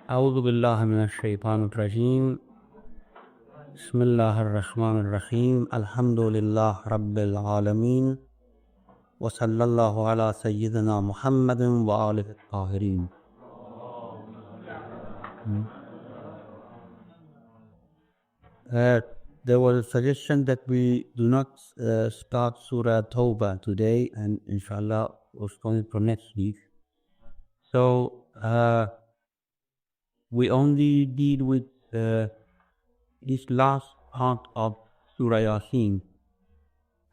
أعوذ بالله من الشيطان الرجيم بسم الله الرحمن الرحيم الحمد لله رب العالمين وصلى الله على سيدنا محمد وآله الطاهرين. There was a suggestion that we do not start Surah Tawbah today, and inshallah we'll start it from next week. So we only deal with this last part of Surah Yaseen,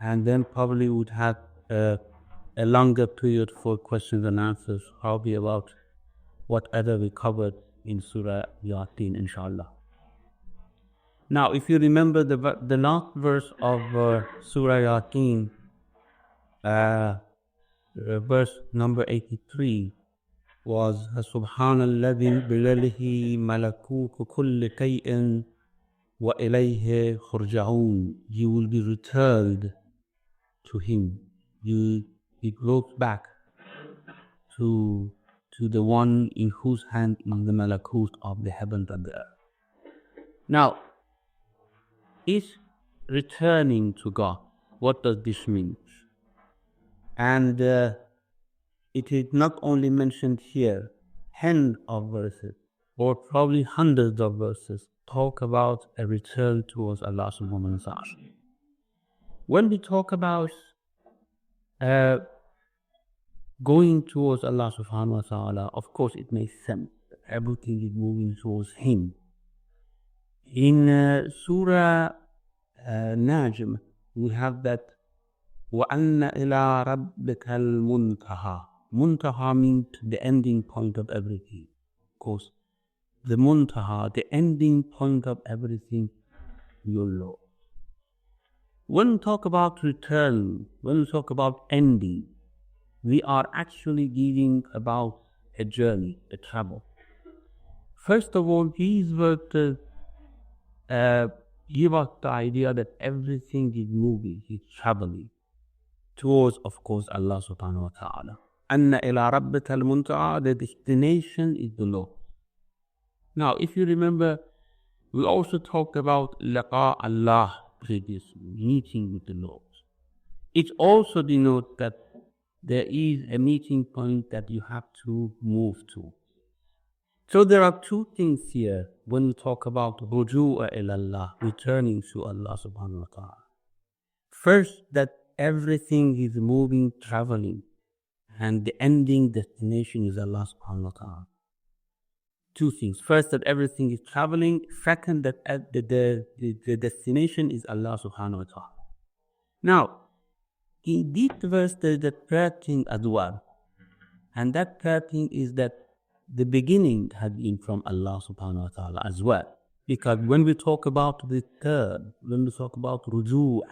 and then probably would have a longer period for questions and answers, probably about whatever we covered in Surah Yaseen, inshallah. Now, if you remember the last verse of Surah Yaseen, verse number 83, was Subhanalladhi bilalihi malakutu kulli kay'in wa ilayhi khurja'un. You will be returned to him. It goes back to the one in whose hand is the malakut of the heavens and the earth. Now, is returning to God. What does this mean? And it is not only mentioned here, tens of verses, or probably hundreds of verses, talk about a return towards Allah subhanahu wa ta'ala. When we talk about going towards Allah subhanahu wa ta'ala, of course it makes sense. Everything is moving towards Him. In Surah Najm, we have that وَأَنَّ إِلَىٰ رَبِّكَ الْمُنْتَهَى. Muntaha means the ending point of everything. Of course, the muntaha, the ending point of everything, your Lord. When we talk about return, when we talk about ending, we are actually dealing about a journey, a travel. First of all, these verses give us the idea that everything is moving, is traveling towards, of course, Allah subhanahu wa ta'ala. Anna ila rabbika al-muntaha, the destination is the Lord. Now, if you remember, we also talked about laqa Allah previously, meeting with the Lord. It also denotes that there is a meeting point that you have to move to. So there are two things here when we talk about ruju'a ilallah, returning to Allah subhanahu wa ta'ala. First, that everything is moving, traveling, and the ending destination is Allah subhanahu wa ta'ala. Two things. First, that everything is traveling. Second, that the destination is Allah subhanahu wa ta'ala. Now, in this verse, there is a third thing as well. And that third thing is that the beginning had been from Allah subhanahu wa ta'ala as well. Because when we talk about the third, when we talk about ruju'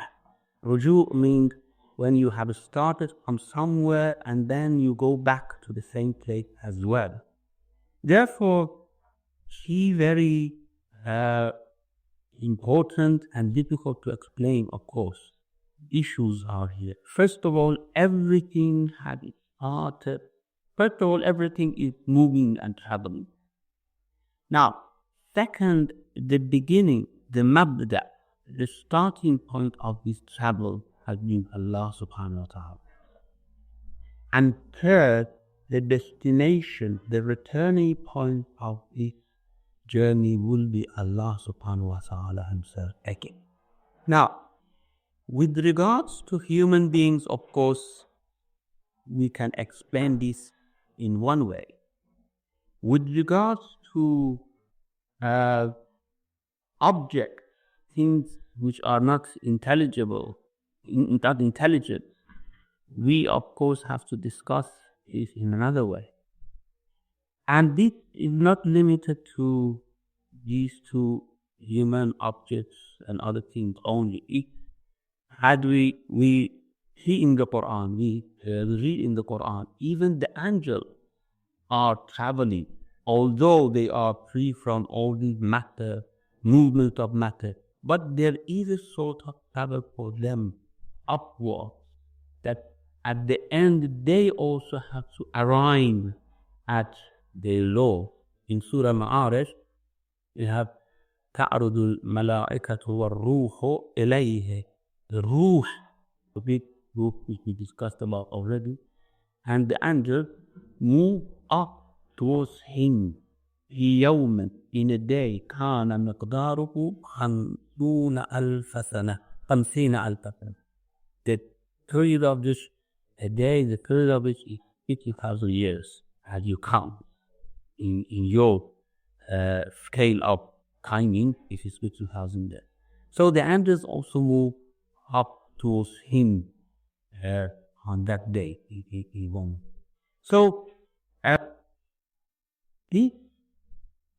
means when you have started from somewhere and then you go back to the same place as well. Therefore, very important and difficult to explain, of course, issues are here. First of all, everything had started. First of all, everything is moving and traveling. Now, second, the beginning, the mabda, the starting point of this travel has been Allah subhanahu wa ta'ala. And third, the destination, the returning point of this journey will be Allah subhanahu wa ta'ala Himself again. Now, with regards to human beings, of course, we can explain this in one way. With regards to objects, things which are not intelligible, not intelligent, we of course have to discuss this in another way. And this is not limited to these two human objects and other things only. Had we see in the Quran, we read in the Quran, even the angels are traveling, although they are free from all the matter, movement of matter, but there is a sort of travel for them upward, that at the end they also have to arrive at their Lord in Surah Ma'arij, you have تعرض الملائكة والروح إليه. The ruh, the big ruh which we discussed about already, and the angels move up towards him. في يوم, in a day, كان مقداره 50,000 سنة. 50,000 سنة. The period of this, a day, the period of which is 50,000 years, as you count in your scale of timing, it is 50,000 years. So the angels also move up towards him on that day. He won't. So the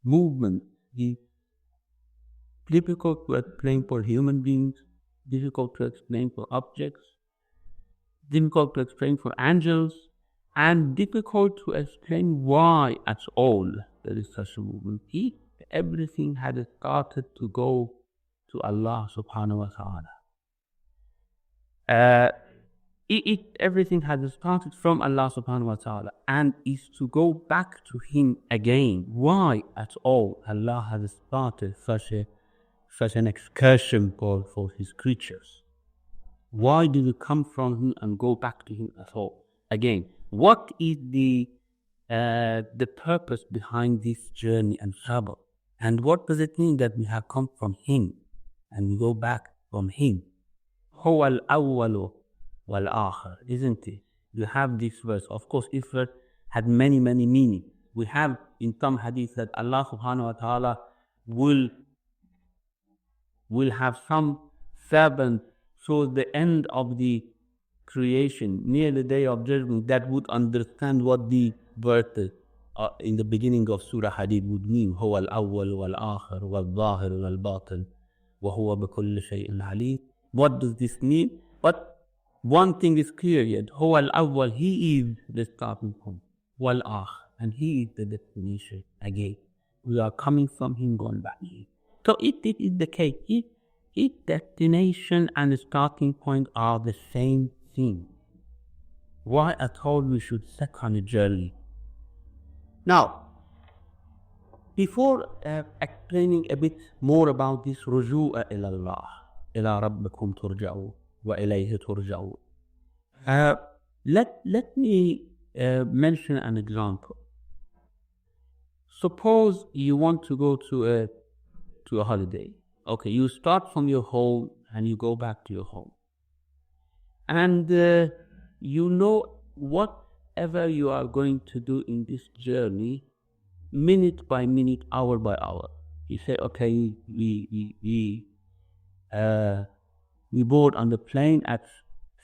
movement is difficult to explain for human beings, difficult to explain for objects, difficult to explain for angels, and difficult to explain why at all there is such a movement. If everything had started to go to Allah subhanahu wa ta'ala, everything has started from Allah subhanahu wa ta'ala and is to go back to Him again. Why at all Allah has started such an excursion for His creatures? Why do we come from Him and go back to Him at all? Again, what is the purpose behind this journey and travel? And what does it mean that we have come from Him and we go back from Him? هو الأول والآخر, isn't it? You have this verse. Of course, this verse had many meanings. We have in some hadith that Allah subhanahu wa ta'ala will have some servant towards the end of the creation, near the day of judgment, that would understand what the verse in the beginning of Surah Hadid would mean. هو الأول والآخر والظاهر والباطن وهو بكل شيء عليم. What does this mean? But one thing is clear yet. هو الأول, He is the starting point. والآخر, and He is the destination again. We are coming from Him, going back to Him. So if it is the case, if destination and starting point are the same thing, why at all we should set on a journey? Now, before explaining a bit more about this رجوع إلى الله, إلى ربكم ترجعون وإليه ترجعون, let me mention an example. Suppose you want to go to a holiday. Okay, you start from your home and you go back to your home. And you know whatever you are going to do in this journey, minute by minute, hour by hour. You say, okay, we board on the plane at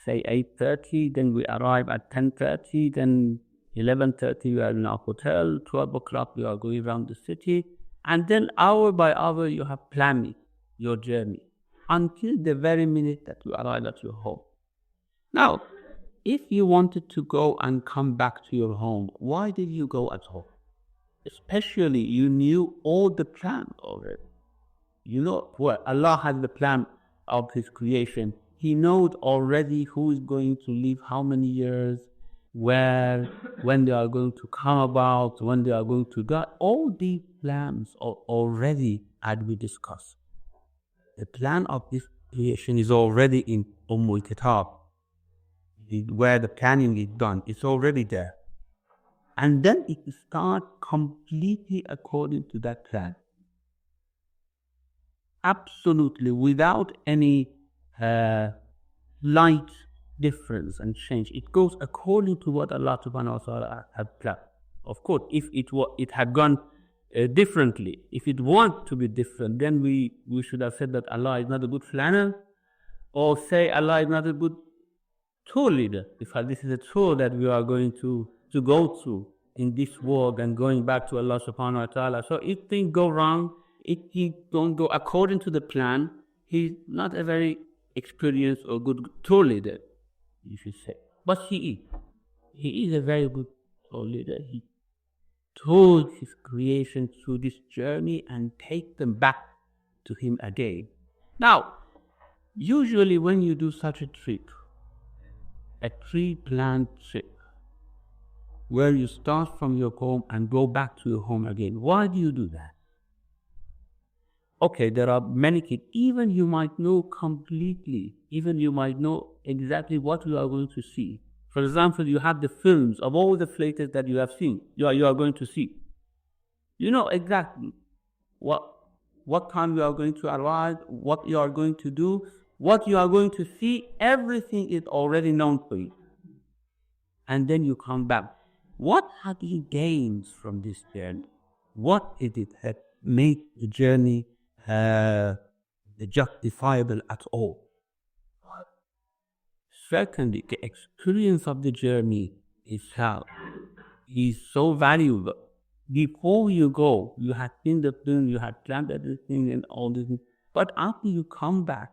say 8:30, then we arrive at 10:30, then 11:30 we are in our hotel, 12 o'clock we are going around the city, and then hour by hour you have planned your journey until the very minute that you arrive at your home. Now, if you wanted to go and come back to your home, why did you go at all? Especially you knew all the plan already. You know, well, Allah has the plan of His creation. He knows already who is going to live how many years, where, when they are going to come about, when they are going to die. All these plans are already, as we discussed. The plan of this creation is already in Kitab, where the planning is done. It's already there. And then it starts completely according to that plan. Absolutely, without any slight difference and change. It goes according to what Allah subhanahu wa ta'ala had planned. Of course, if it had gone differently, if it wanted to be different, then we should have said that Allah is not a good planner, or say Allah is not a good tour leader. If this is a tour that we are going to go through in this world and going back to Allah subhanahu wa ta'ala. So if things go wrong, if he don't go according to the plan, he's not a very experienced or good tour leader, you should say. But he is a very good tour leader. He took his creation through this journey and take them back to him again. Now, usually when you do such a trip, a pre-planned trip, where you start from your home and go back to your home again. Why do you do that? Okay, there are many kids, even you might know completely, even you might know exactly what you are going to see. For example, you have the films of all the places that you have seen, you are going to see. You know exactly what time you are going to arrive, what you are going to do, what you are going to see, everything is already known for you. And then you come back. What have you gained from this journey? What is it that make the journey justifiable at all? Secondly, the experience of the journey itself is so valuable. Before you go, you had seen the film, you had planned everything and all this, but after you come back,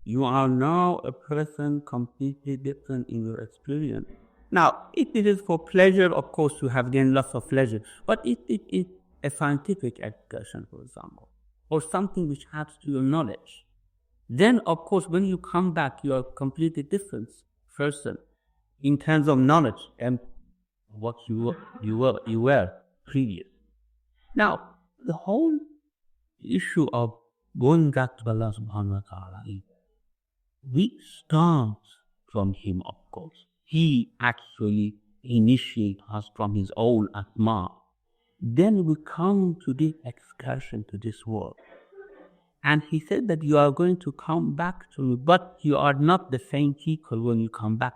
you are now a person completely different in your experience. Now, if it is for pleasure, of course, you have gained lots of pleasure, but if it is a scientific education, for example, or something which adds to your knowledge, then, of course, when you come back, you are a completely different person in terms of knowledge and what you were previous. Now, the whole issue of going back to Allah subhanahu wa ta'ala is we start from Him, of course. He actually initiates us from His own Atma. Then we come to this excursion to this world. And He said that you are going to come back to me, but you are not the same people when you come back.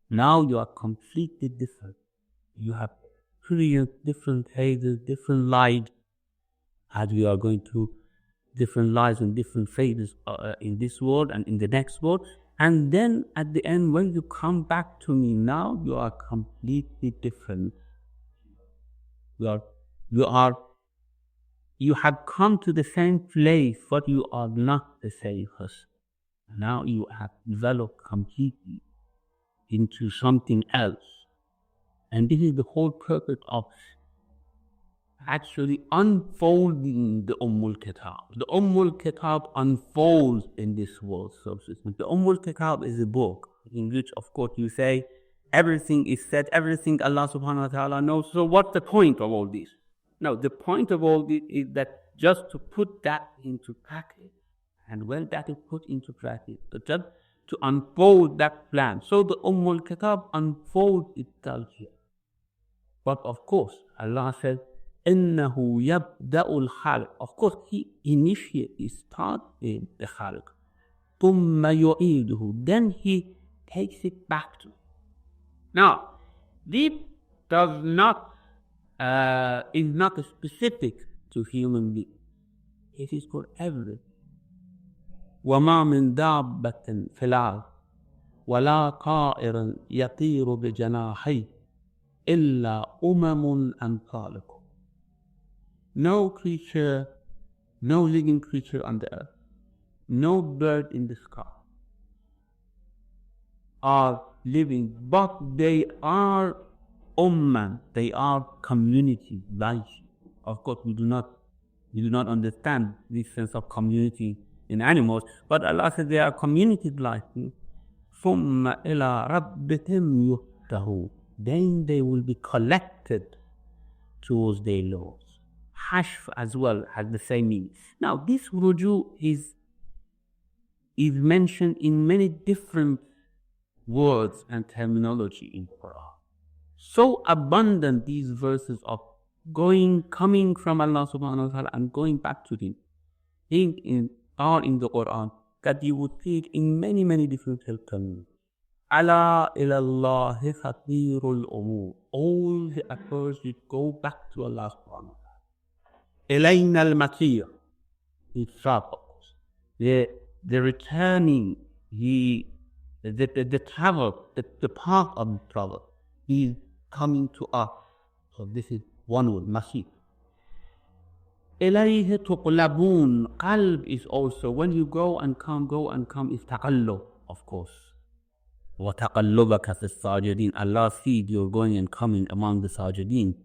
Now you are completely different. You have experienced different phases, different lives, as we are going to different lives and different phases in this world and in the next world. And then at the end, when you come back to me now, you are completely different. You have come to the same place, but you are not the same person. Now you have developed completely into something else. And this is the whole purpose of actually unfolding the Kitab. The Kitab unfolds in this world. The Kitab is a book in which, of course, you say everything is said, everything Allah subhanahu wa ta'ala knows. So what's the point of all this? Now, the point of all this is that just to put that into practice. And when that is put into practice, just to unfold that plan. So the Kitab unfolds itself here. But of course, Allah says, إِنَّهُ يَبْدَأُ الْخَلْقِ. Of course, He initiates, He starts in the khalq. ثُمَّ يُعِيدُهُ. Then He takes it back to. Now, this does not, is not specific to human beings. It is for everyone. وَمَا مِن دَابَّةٍ فِي الْأَرْضِ وَلَا طَائِرٍ يَطِيرُ بِجَنَاحَيْهِ إِلَّا أُمَمٌ أَمْثَالُكُمْ. No creature, no living creature on the earth, no bird in the sky are living, but they are umman, they are community like. Of course, we do not understand this sense of community in animals, but Allah says they are communities like you. ثُمَّ إِلَىٰ رَبِّهِمْ يُحْشَرُونَ. Then they will be collected towards their Lord. Hashf as well has the same meaning. Now, this ruju is mentioned in many different words and terminology in Quran. So abundant these verses of coming from Allah subhanahu wa ta'ala and going back to Him are in the Quran that you would see it in many, many different terms. Ala ilallahi khatirul umur. All the affairs should go back to Allah subhanahu wa ta'ala. Ilayna al-matir. It's the returning, the travel, the path of the travel is coming to us. So this is one word, masir. Ilayhi tuqlabun. Qalb is also, when you go and come is taqallub, of course. وَتَقَلُّبَكَ فِي السَّاجِدِينَ. Allah sees you're going and coming among the sajideen.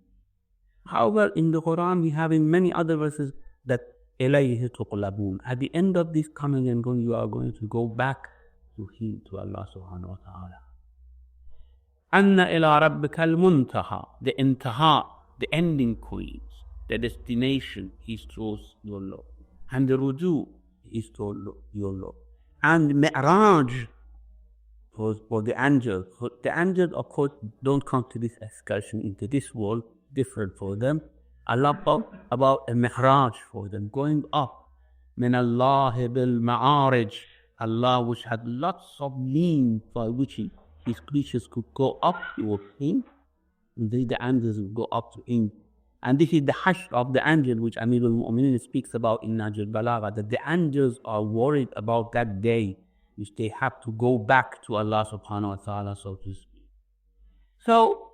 However, in the Quran, we have in many other verses that إِلَيْهِ تُقْلَبُونَ. At the end of this coming and going, you are going to go back to Him, to Allah subhanahu wa ta'ala. Anna ila rabbika al-muntaha, the intaha, the ending point, the destination is towards your Lord. And the ruju is towards your Lord. And mi'raj for the angels. The angels, of course, don't come to this excursion into this world, different for them. Allah talked about a mi'raj for them, going up. Min Allah bil ma'arij, Allah which had lots of means by which his creatures could go up to him. The angels will go up to him. And this is the hashr of the angel which Amir al-Mu'minin speaks about in Najl Balagha, that the angels are worried about that day which they have to go back to Allah subhanahu wa ta'ala, so to speak. So,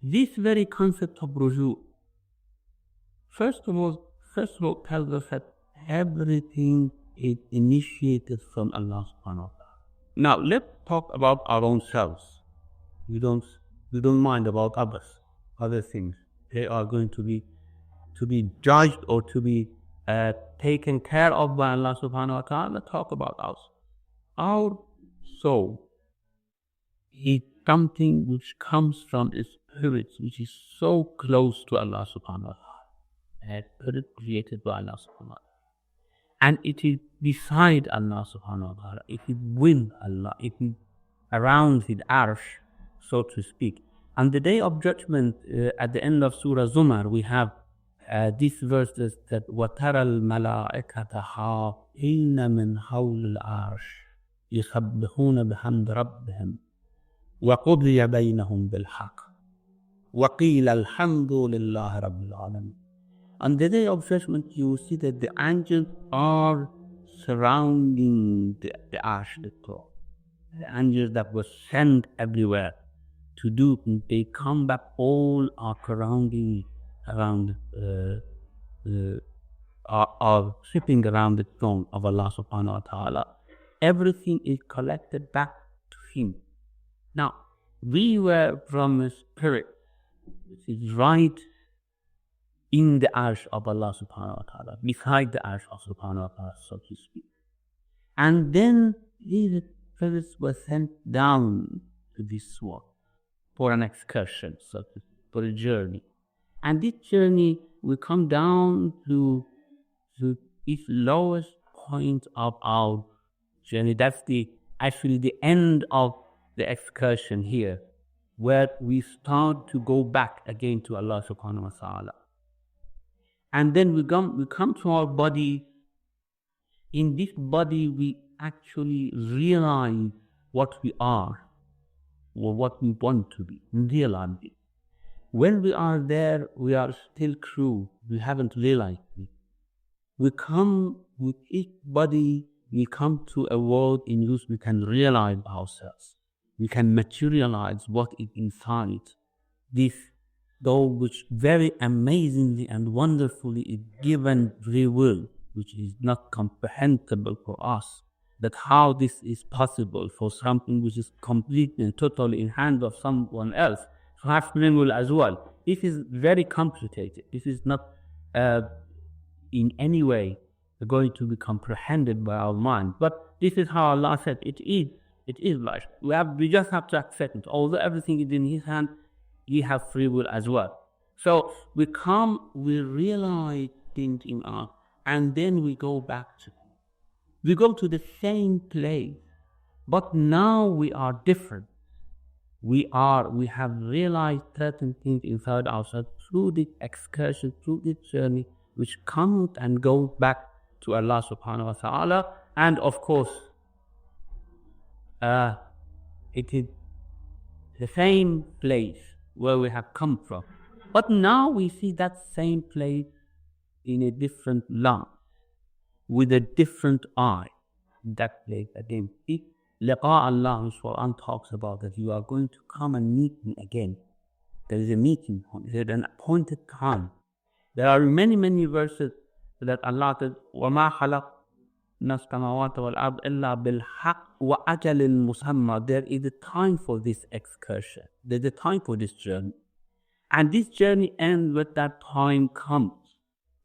this very concept of ruju, first of all tells us that everything is initiated from Allah subhanahu wa ta'ala. Now, let's talk about our own selves. We don't mind about other things. They are going to be judged or to be taken care of by Allah subhanahu wa ta'ala. Let's talk about us. Our soul is something which comes from a spirit which is so close to Allah subhanahu wa ta'ala. A spirit created by Allah subhanahu wa ta'ala. And it is beside Allah subhanahu wa ta'ala. It is with Allah. It is around His arsh, so to speak. On the day of judgment, at the end of Surah Zumar, we have these verses that وَتَرَى الْمَلَائِكَةَ حَافِّينَ مِنْ حَوْلِ الْعَرْشِ يُسَبِّحُونَ بِحَمْدِ رَبِّهِمْ وَقُضِيَ بَيْنَهُمْ بِالْحَقِّ وَقِيلَ الْحَمْدُ لِلَّهِ رَبِّ الْعَالَمِينَ. On the day of judgment, you will see that the angels are surrounding the arsh, the throne. The angels that were sent everywhere to do, they come back, all are surrounding around, are sitting around the throne of Allah subhanahu wa ta'ala. Everything is collected back to Him. Now, we were from a spirit which is right in the arsh of Allah subhanahu wa ta'ala, beside the arsh of subhanahu wa ta'ala, so to speak. And then these spirits were sent down to this world for an excursion, so to speak, for a journey. And this journey will come down to its lowest point of our journey. That's actually the end of the excursion here, where we start to go back again to Allah subhanahu wa ta'ala. And then we come to our body. In this body, we actually realize what we are, or what we want to be, realize it. When we are there, we are still crew. We haven't realized it. We come with each body, we come to a world in which we can realize ourselves. We can materialize what is inside. This, though, which very amazingly and wonderfully is given free will, which is not comprehensible for us, that how this is possible for something which is completely and totally in hand of someone else, to have free will as well. This is very complicated. This is not in any way going to be comprehended by our mind. But this is how Allah said it is. It is life. We just have to accept it. Although everything is in His hand, He has free will as well. So we realize things in us, and then we go back to Him. We go to the same place, but now we are different. We have realized certain things inside ourselves through this excursion, through this journey, which comes and goes back to Allah subhanahu wa ta'ala. And of course, it is the same place where we have come from. But now we see that same place in a different light, with a different eye. That place again. Liqa Allah, which Quran talks about, that you are going to come and meet me again. There is a meeting point. There is an appointed time. There are many, many verses that Allah says, وَمَا خَلَقْنَا السَّمَاوَاتَ وَالْأَرْضَ إِلَّا بِالْحَقِّ وَأَجَلٍ مُسَمَّى. There is a time for this excursion. There is a time for this journey. And this journey ends when that time comes.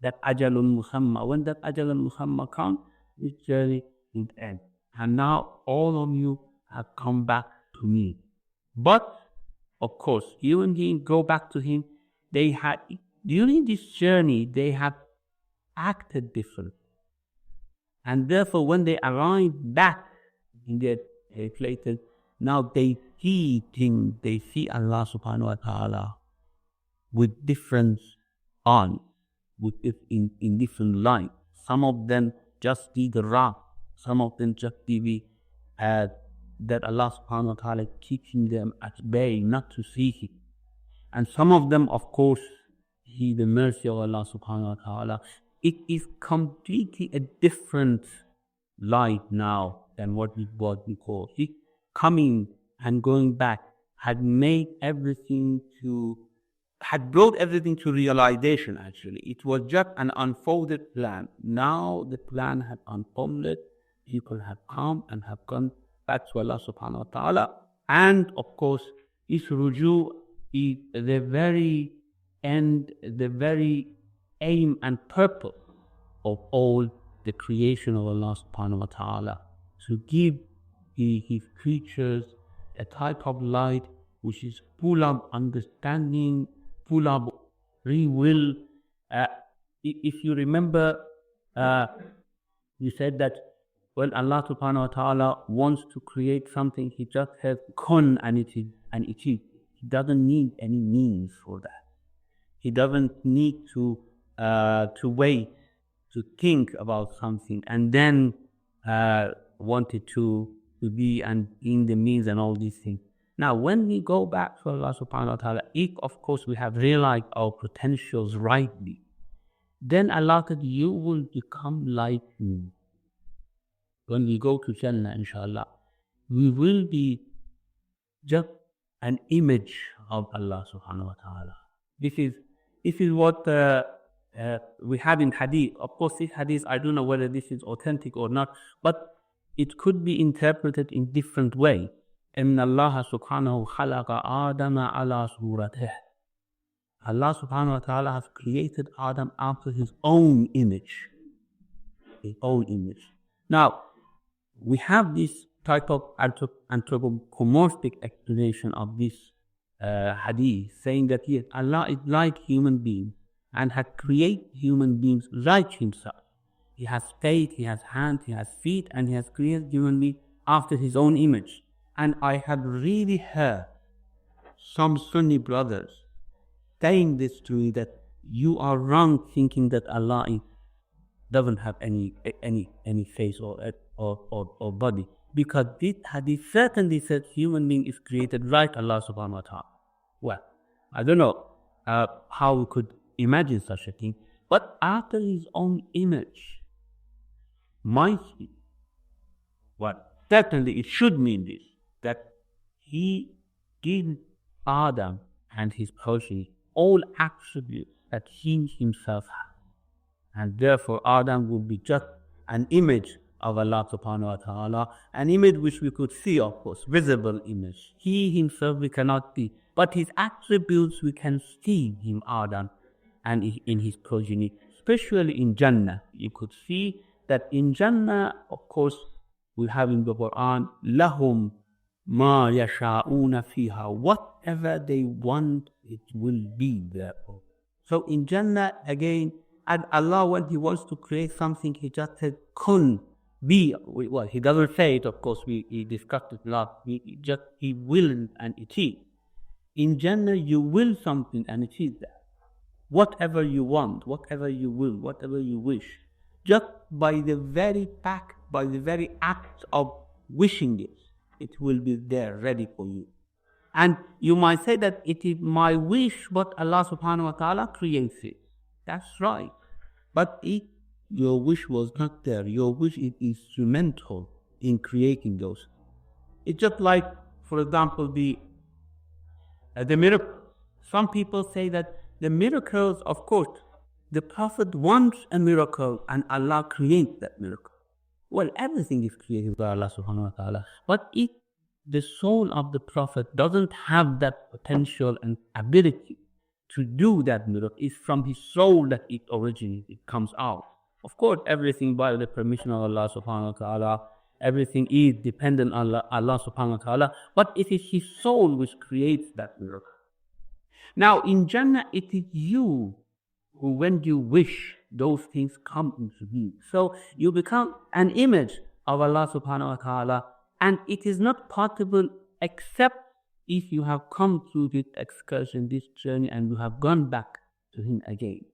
That ajalun musamma. When that ajalun musamma comes, this journey will end. And now all of you have come back to me. But, of course, human beings go back to him. They had, during this journey, they have acted different. And therefore, when they arrive back in their places, now they see things, they see Allah subhanahu wa ta'ala with different eyes, with it in different light. Some of them just see the rock, some of them just see that Allah subhanahu wa ta'ala keeping them at bay, not to see Him. And some of them, of course, see the mercy of Allah subhanahu wa ta'ala. It is completely a different light now than what it was before. He coming and going back had brought everything to realization actually. It was just an unfolded plan. Now the plan had unfolded, people have come and have gone back to Allah subhanahu wa ta'ala. And of course, this ruju is the very end, the very aim and purpose of all the creation of Allah subhanahu wa ta'ala, to give His creatures a type of light which is full of understanding, full of free will. If you remember, you said that when Allah subhanahu wa ta'ala wants to create something, He just says kun, and it is. He doesn't need any means for that. He doesn't need to wait, to think about something, and then wanted to be and in the means and all these things. Now, when we go back to Allah subhanahu wa ta'ala, if of course we have realized our potentials rightly, then Allah said, you will become like me. When we go to Jannah, inshallah, we will be just an image of Allah subhanahu wa ta'ala. This is what we have in hadith. Of course, this hadith, I don't know whether this is authentic or not, but it could be interpreted in different way. إِنَّ اللَّهَ سُبْحَانَهُ خَلَقَ آدَمَ عَلَى صُورَتِهِ. Allah subhanahu wa ta'ala has created Adam after His own image. His own image. Now, we have this type of anthropomorphic explanation of this hadith, saying that yes, Allah is like human beings and had created human beings like Himself. He has face, He has hands, He has feet, and He has created human beings after His own image. And I had really heard some Sunni brothers saying this to me, that you are wrong thinking that Allah doesn't have any face or body, because this hadith certainly says human being is created like Allah subhanahu wa ta'ala. Well, I don't know how we could imagine such a thing, but after His own image might be, well, certainly it should mean this, that He gave Adam and his progeny all attributes that He Himself has. And therefore Adam will be just an image of Allah subhanahu wa ta'ala, an image which we could see, of course, visible image. He Himself we cannot see, but His attributes we can see Him, Adam, and in his progeny, especially in Jannah. You could see that in Jannah, of course, we have in the Quran, lahum ma yasha'una fiha, whatever they want, it will be there. So in Jannah, again, and Allah, when He wants to create something, He just says, kun, be. Well, He doesn't say it, of course, we discussed it last week. He will, and it is. In Jannah, you will something, and it is there. Whatever you want, whatever you will, whatever you wish, just by the very fact, by the very act of wishing it, it will be there ready for you. And you might say that it is my wish, but Allah subhanahu wa ta'ala creates it. That's right. But if your wish was not there, your wish is instrumental in creating those. It's just like, for example, the miracle. Some people say that the miracles, of course, the Prophet wants a miracle and Allah creates that miracle. Well, everything is created by Allah subhanahu wa ta'ala. But if the soul of the Prophet doesn't have that potential and ability to do that miracle, it's from his soul that it originates, it comes out. Of course, everything by the permission of Allah subhanahu wa ta'ala, Everything is dependent on Allah subhanahu wa ta'ala, but it is His soul which creates that miracle. Now in Jannah, it is you who, when you wish, those things come into being. So you become an image of Allah subhanahu wa ta'ala, and it is not possible except if you have come through this excursion, this journey, and you have gone back to Him again.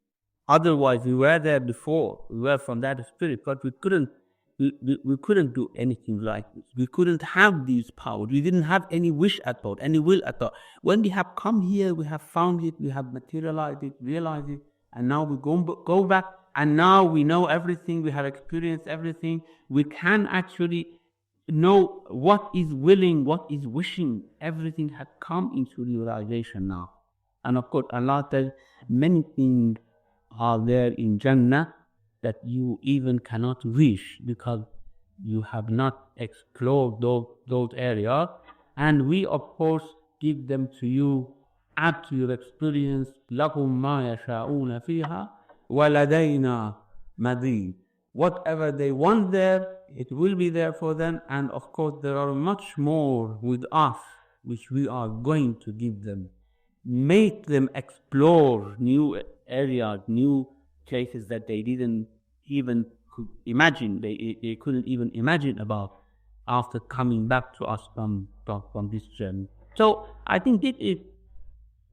Otherwise, we were there before, we were from that spirit, but we couldn't do anything like this. We couldn't have these powers. We didn't have any wish at all, any will at all. When we have come here, we have found it, we have materialized it, realized it, and now we go back, and now we know everything, we have experienced everything. We can actually know what is willing, what is wishing. Everything has come into realization now. And of course, Allah says many things are there in Jannah that you even cannot wish, because you have not explored those areas. And we, of course, give them to you, add to your experience. لَهُمْ مَا يَشَاءُونَ فِيهَا وَلَدَيْنَا مَزِيدٌ. Whatever they want there, it will be there for them. And of course, there are much more with us, which we are going to give them. Make them explore new areas, new places that they didn't even imagine, they couldn't even imagine about after coming back to us from this journey. So I think this is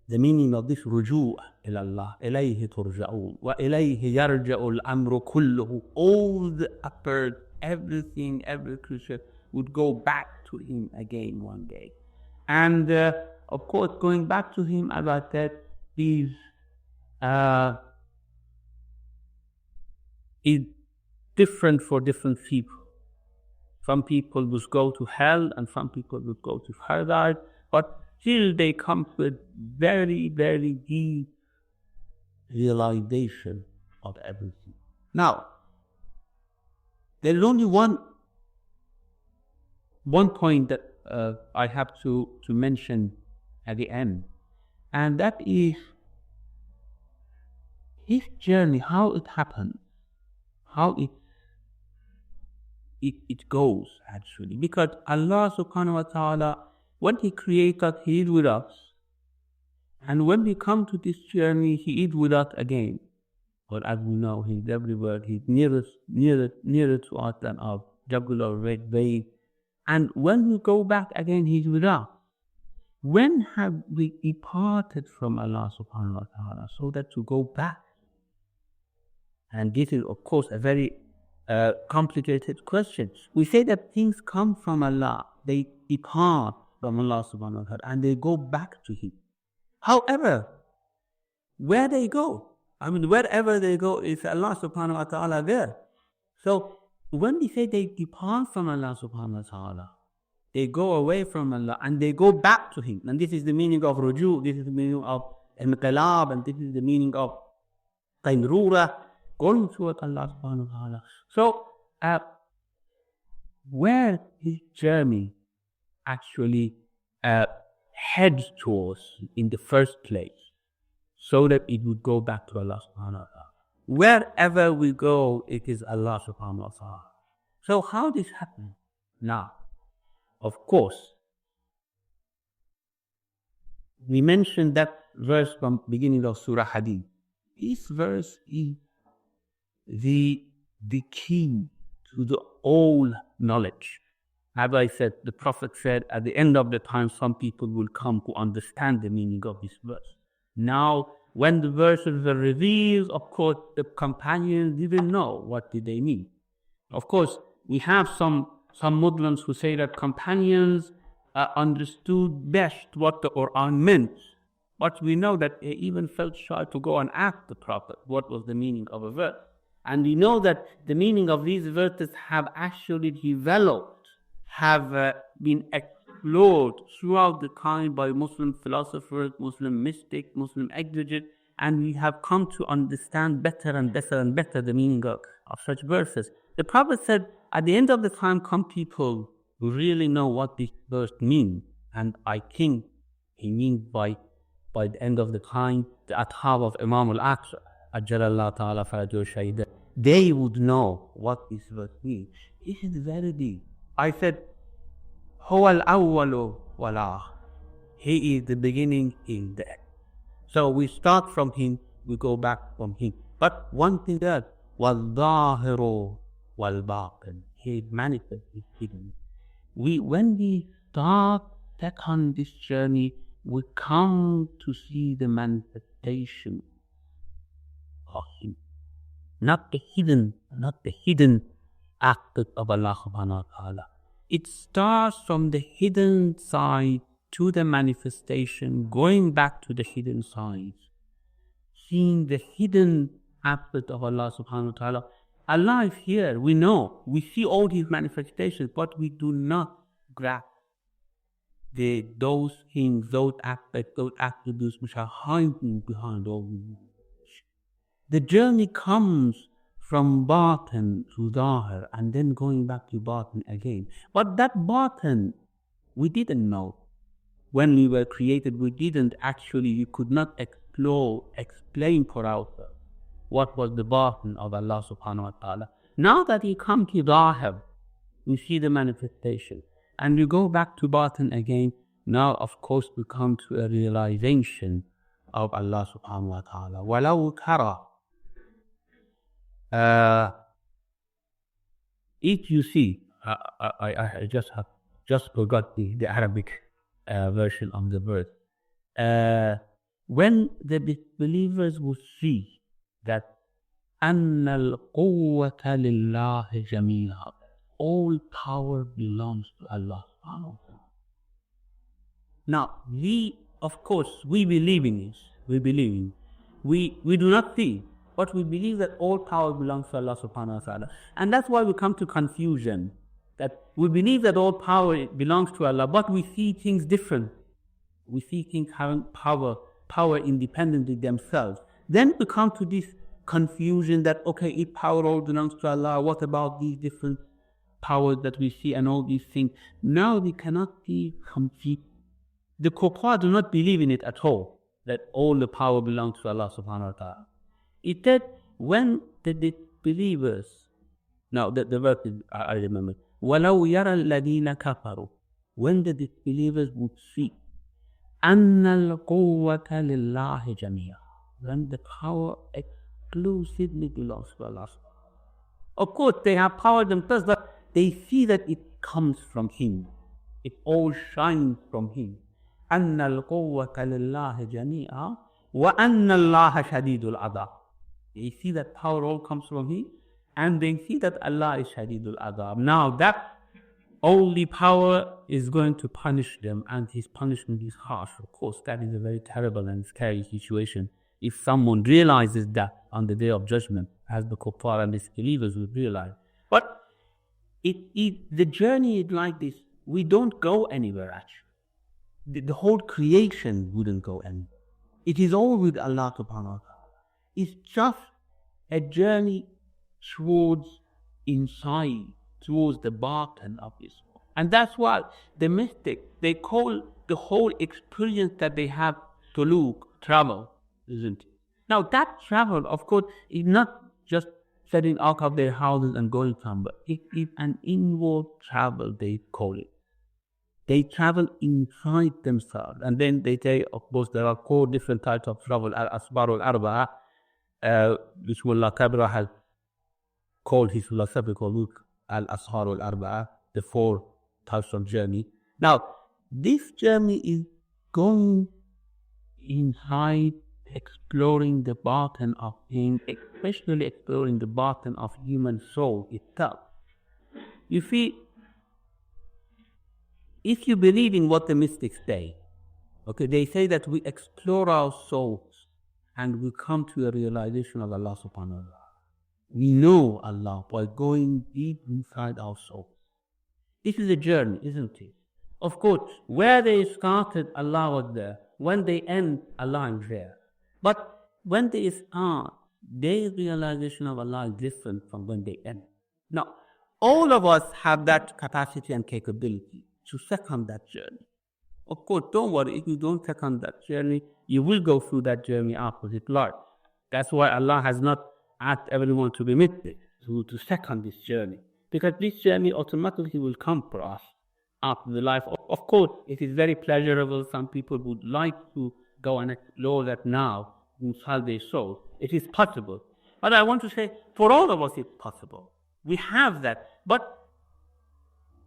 the meaning of this رجوع إلى الله. إليه ترجعون وإليه يرجع الأمر كله. All the affairs, everything, every creature would go back to Him again one day. And of course, going back to Him, as I said, is different for different people. Some people would go to hell, and some people would go to paradise, but still they come with very, very deep realization of everything. Now, there is only one point that I have to mention at the end, and that is his journey, how it happened, how it goes actually. Because Allah subhanahu wa ta'ala, when He created, He is with us, and when we come to this journey, He is with us again. But as we know, He is everywhere. He is nearer to us than our jugular vein. And when we go back again, He is with us. When have we departed from Allah subhanahu wa ta'ala so that to go back? And this is, of course, a very complicated question. We say that things come from Allah, they depart from Allah subhanahu wa ta'ala, and they go back to Him. However, where they go, wherever they go, is Allah subhanahu wa ta'ala there. So when we say they depart from Allah subhanahu wa ta'ala, they go away from Allah and they go back to Him. And this is the meaning of ruju, this is the meaning of inqilab, and this is the meaning of qaynrura, going towards Allah subhanahu wa ta'ala. So where his journey actually heads towards in the first place, so that it would go back to Allah subhanahu wa ta'ala. Wherever we go, it is Allah subhanahu wa ta'ala. So how this happens? Now, of course, we mentioned that verse from beginning of Surah Hadid. This verse is the key to the all knowledge. As I said, the Prophet said, at the end of the time, some people will come who understand the meaning of this verse. Now, when the verses were revealed, of course, the companions didn't know what did they mean. Of course, we have some Muslims who say that companions understood best what the Quran meant. But we know that they even felt shy to go and ask the Prophet what was the meaning of a verse. And we know that the meaning of these verses have actually developed, have been explored throughout the time by Muslim philosophers, Muslim mystics, Muslim exegetes, and we have come to understand better and better and better the meaning of such verses. The Prophet said, at the end of the time come people who really know what this verse means, and I think he means by the end of the time, the ashab of Imam al-Aqsa, Ajjalallahu ta'ala farajul shahida, they would know what this verse means. It is very deep. I said, Huwa al-awwalu wal-akhir. He is the beginning, he is the end. So we start from him, we go back from him. But one thing that wal-zahiru wal-batin. He is manifest, he is hidden. When we start on this journey, we come to see the manifestation of him. Not the hidden aspect of Allah subhanahu wa ta'ala. It starts from the hidden side to the manifestation, going back to the hidden side, seeing the hidden aspect of Allah subhanahu wa ta'ala. Allah is here, we know, we see all His manifestations, but we do not grasp those things, those aspects, those attributes which are hiding behind all these. The journey comes from batin to zahir and then going back to batin again. But that batin, we didn't know. When we were created, we could not explain for ourselves what was the batin of Allah subhanahu wa ta'ala. Now that you come to zahir, we see the manifestation. And we go back to batin again. Now, of course, we come to a realization of Allah subhanahu wa ta'ala. وَلَوْ تَرَى if you see, I just forgot the Arabic version of the verse. When the disbelievers will see that أَنَّ الْقُوَّةَ لِلَّهِ جَمِيعًا, all power belongs to Allah subhanahu wa ta'ala. Now, we believe in this. We believe in. We do not see, but we believe that all power belongs to Allah subhanahu wa ta'ala. And that's why we come to confusion. That we believe that all power belongs to Allah, but we see things different. We see things having power independently themselves. Then we come to this confusion that, okay, if power all belongs to Allah, what about these different powers that we see and all these things? Now we cannot be complete. The kuffar do not believe in it at all, that all the power belongs to Allah subhanahu wa ta'ala. It said, when the disbelievers, now the verse I remember, وَلَوْ يَرَى الَّذِينَ كَفَرُوا, when the disbelievers would see, أَنَّ الْقُوَّةَ لِلَّهِ جَمِيعًا, when the power exclusively belongs to Allah. Of course, they have power themselves, but they see that it comes from Him. It all shines from Him. أَنَّ الْقُوَّةَ لِلَّهِ جَمِيعًا وَأَنَّ اللَّهَ شَدِيدُ الْعَذَابِ. They see that power all comes from Him, and they see that Allah is Shadidul Adab. Now that only power is going to punish them, and His punishment is harsh. Of course, that is a very terrible and scary situation. If someone realizes that on the Day of Judgment, as the kuffar and disbelievers will realize. But the journey is like this. We don't go anywhere actually. The whole creation wouldn't go anywhere. It is all with Allah subhanahu wa ta'ala. It's just a journey towards inside, towards the batin of this world. And that's why the mystics, they call the whole experience that they have tuluk, travel, isn't it? Now that travel, of course, is not just setting out of their houses and going somewhere. It is an inward travel, they call it. They travel inside themselves. And then they say, of course, there are 4 different types of travel. Al-Asbar al-Arba'a, which Mullah Kabra has called his philosophical book, Al-Ashar al-Arba'a, the 4 types of journey. Now, this journey is going inside, exploring the batin of him, especially exploring the batin of human soul itself. You see, if you believe in what the mystics say, okay, they say that we explore our souls and we come to a realization of Allah subhanahu wa ta'ala. We know Allah by going deep inside our souls. This is a journey, isn't it? Of course, where they started, Allah was there. When they end, Allah is there. But when they start, their realization of Allah is different from when they end. Now, all of us have that capacity and capability to second that journey. Of course, don't worry, if you don't second that journey, you will go through that journey opposite life. That's why Allah has not asked everyone to be mystic, to second this journey. because this journey automatically will come for us after the life. Of course, it is very pleasurable. Some people would like to go and explore that now inside their soul. It is possible. But I want to say, for all of us, it's possible. We have that. But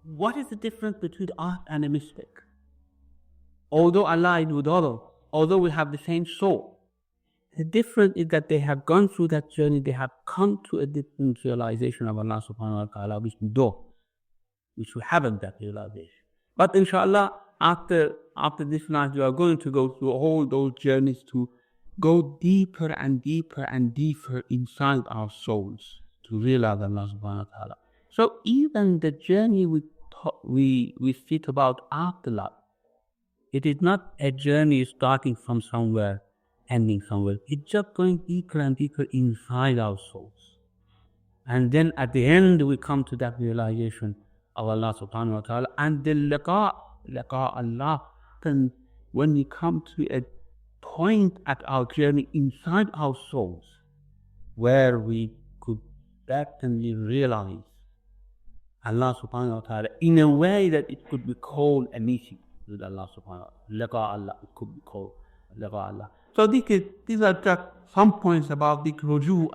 what is the difference between us and a mystic? Although Allah is with all, although we have the same soul, the difference is that they have gone through that journey, they have come to a different realization of Allah subhanahu wa ta'ala, which we don't, which we haven't that realization. But inshallah, after this life, we are going to go through all those journeys to go deeper and deeper and deeper inside our souls to realize Allah subhanahu wa ta'ala. So even the journey we speak about afterlife, it is not a journey starting from somewhere, ending somewhere. It's just going deeper and deeper inside our souls. And then at the end, we come to that realization of Allah subhanahu wa ta'ala. And the liqa Allah, then when we come to a point at our journey inside our souls, where we could certainly realize Allah subhanahu wa ta'ala in a way that it could be called a meeting with Allah subhanahu wa ta'ala. Liqa Allah, it could be called liqa Allah. So these are just some points about the ruju'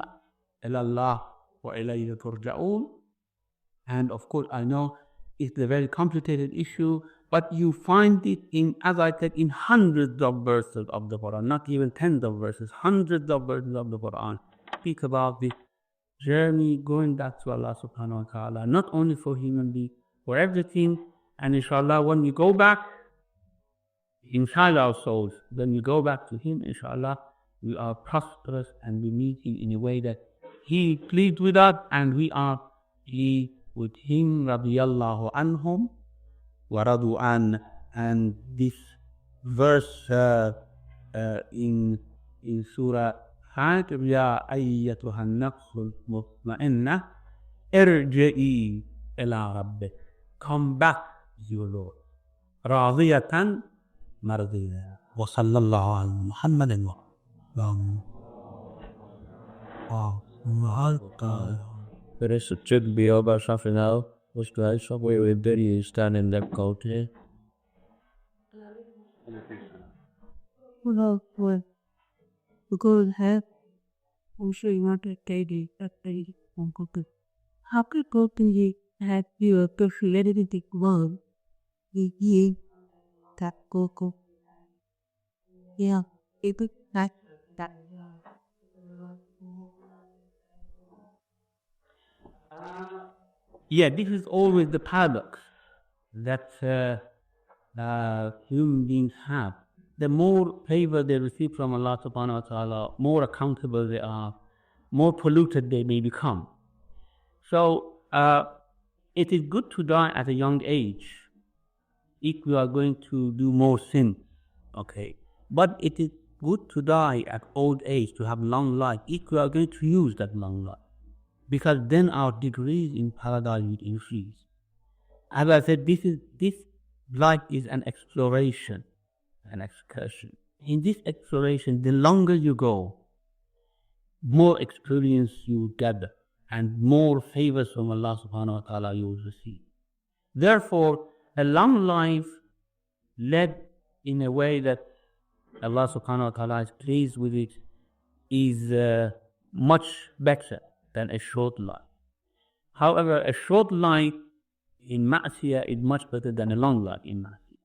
ila Allah wa ilayhi turja'un. And of course, I know it's a very complicated issue, but you find it in, as I said, in hundreds of verses of the Quran, not even tens of verses, hundreds of verses of the Quran speak about the journey going back to Allah subhanahu wa ta'ala, not only for human beings, for everything. And inshallah, when we go back inside our souls, when we go back to Him, inshallah, we are prosperous and we meet Him in a way that He is pleased with us and we are pleased with Him, radiyallahu anhum wa radu an. And this verse in Surah Hajj, Ya ayyatuhan nafsul mutma'inna irji'i ila rabbik, come back to your Lord, radiyatan mardiya. Wa sallallahu ala Muhammadin wa There is a should be over something now, which guys somewhere with very standing that culture. Well, we go ahead. I'm sure you want to take it. How could go to you have your personality love? You that go. Yeah, it is that. Yeah, this is always the paradox that human beings have. The more favor they receive from Allah subhanahu wa ta'ala, more accountable they are, more polluted they may become. So it is good to die at a young age if we are going to do more sin, okay? But it is good to die at old age, to have long life, if we are going to use that long life, because then our degrees in paradise will increase. As I said, this life is an exploration, an excursion. In this exploration, the longer you go, more experience you gather and more favors from Allah subhanahu wa ta'ala you will receive. Therefore, a long life led in a way that Allah subhanahu wa ta'ala is pleased with it is much better than a short life. However, a short life in ma'asiyah is much better than a long life in ma'asiyah.